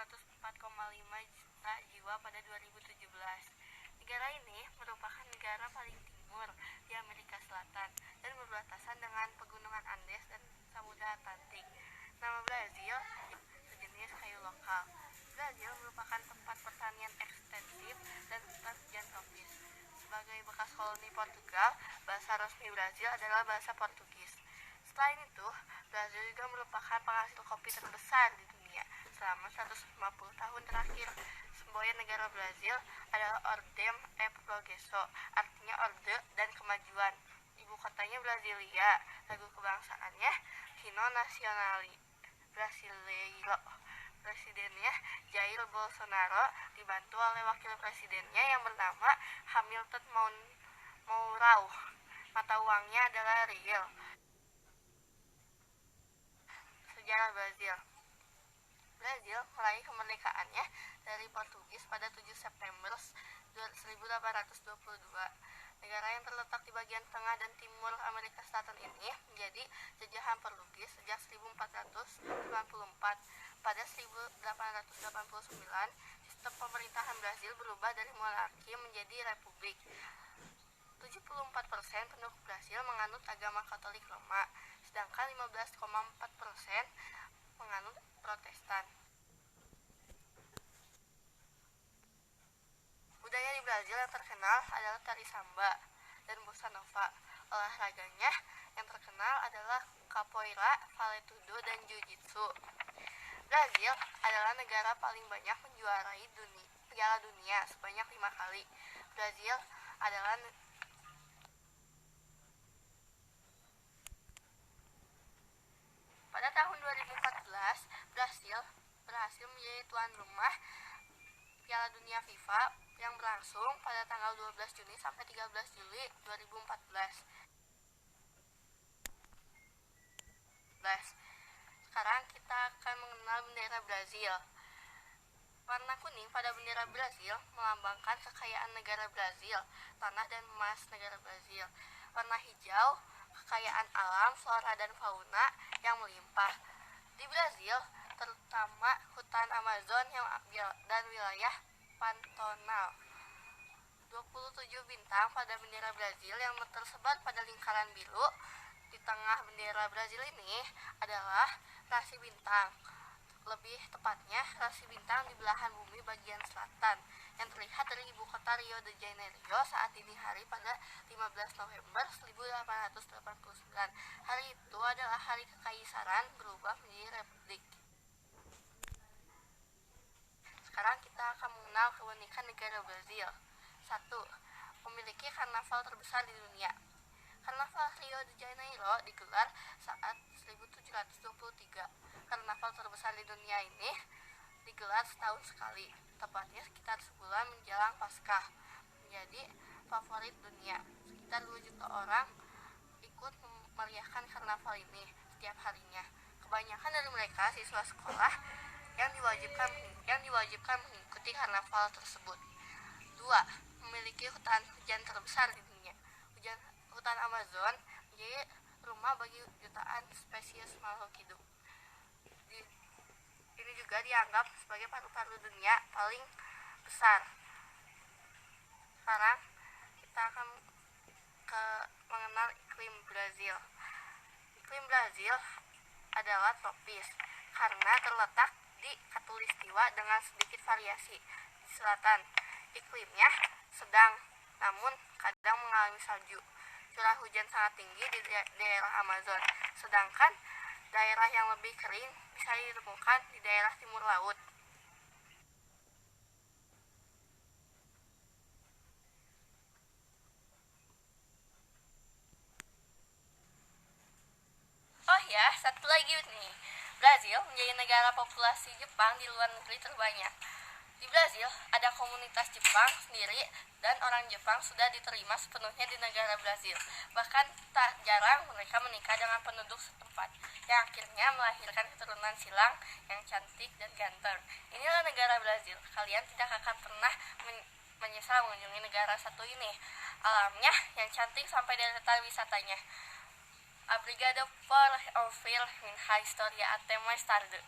104,5 juta jiwa pada 2017. Negara ini merupakan negara paling timur di Amerika Selatan dan berbatasan dengan pegunungan Andes dan Samudra Atlantik. Nama Brazil sejenis kayu lokal. Brazil merupakan tempat pertanian ekstensif dan hutan hujan tropis. Sebagai bekas koloni Portugal, bahasa resmi Brazil adalah bahasa Portugis. Selain itu, Brazil juga merupakan penghasil kopi terbesar di dunia selama 150 tahun terakhir. Semboyan negara Brazil adalah Ordem e Progresso, artinya orde dan kemajuan. Ibu kotanya Brasilia, lagu kebangsaannya Hino Nacional Brasileiro. Presidennya Jair Bolsonaro dibantu oleh wakil presidennya yang bernama Hamilton Mourão. Mata uangnya adalah riel. Sejarah Brazil. Brazil meraih kemerdekaannya dari Portugis pada 7 September 1822. Negara yang terletak di bagian tengah dan timur Amerika Selatan ini menjadi jajahan Portugis sejak 1494. Pada 1889, sistem pemerintahan Brazil berubah dari monarki menjadi republik. 74% penduduk Brazil menganut agama Katolik Roma, sedangkan 15,4% menganut Protestan. Budaya di Brazil yang terkenal adalah tari samba dan bossa nova. Olahraganya yang terkenal adalah capoeira, vale tudo, dan jiu-jitsu. Brazil adalah negara paling banyak menjuarai Piala Dunia sebanyak 5 kali. Brazil adalah pada tahun 2014, Brazil berhasil menjadi tuan rumah Piala Dunia FIFA yang berlangsung pada tanggal 12 Juni sampai 13 Juli 2014. Sekarang kita akan mengenal bendera Brazil. Warna kuning pada bendera Brazil melambangkan kekayaan negara Brazil, tanah dan emas negara Brazil. Warna hijau, kekayaan alam, flora dan fauna yang melimpah. Di Brazil, terutama hutan Amazon dan wilayah Pantanal. 27 bintang pada bendera Brazil yang tersebar pada lingkaran biru di tengah bendera Brazil ini adalah rasi bintang. Lebih tepatnya, rasi bintang di belahan bumi bagian selatan yang terlihat dari ibu kota Rio de Janeiro saat dini hari pada 15 November 1889. Hari itu adalah hari kekaisaran berubah menjadi republik. Sekarang kita akan mengenal keunikan negara Brazil. 1. Memiliki karnaval terbesar di dunia. Karnaval Rio de Janeiro digelar saat 1723. Karnaval terbesar di dunia ini digelar setahun sekali, tepatnya sekitar sebulan menjelang Paskah. Menjadi favorit dunia. Sekitar 2 juta orang ikut memeriahkan karnaval ini setiap harinya. Kebanyakan dari mereka siswa sekolah yang diwajibkan mengikuti karnaval tersebut. 2. Memiliki hutan hujan terbesar di dunia. Hutan Amazon menjadi rumah bagi jutaan spesies makhluk hidup. Ini juga dianggap sebagai paru-paru dunia paling besar. Sekarang kita akan mengenal iklim Brazil. Iklim Brazil adalah tropis karena terletak di khatulistiwa dengan sedikit variasi. Di selatan, iklimnya sedang namun kadang mengalami salju. Curah hujan sangat tinggi di daerah Amazon, sedangkan daerah yang lebih kering bisa ditemukan di daerah timur laut. Oh ya, satu lagi nih. Brazil menjadi negara populasi Jepang di luar negeri terbanyak. Di Brazil ada komunitas Jepang sendiri dan orang Jepang sudah diterima sepenuhnya di negara Brazil. Bahkan tak jarang mereka menikah dengan penduduk setempat yang akhirnya melahirkan keturunan silang yang cantik dan ganteng. Inilah negara Brazil. Kalian tidak akan pernah menyesal mengunjungi negara satu ini. Alamnya yang cantik sampai deretan wisatanya. Obrigado por ouvir minha história. Até mais tarde.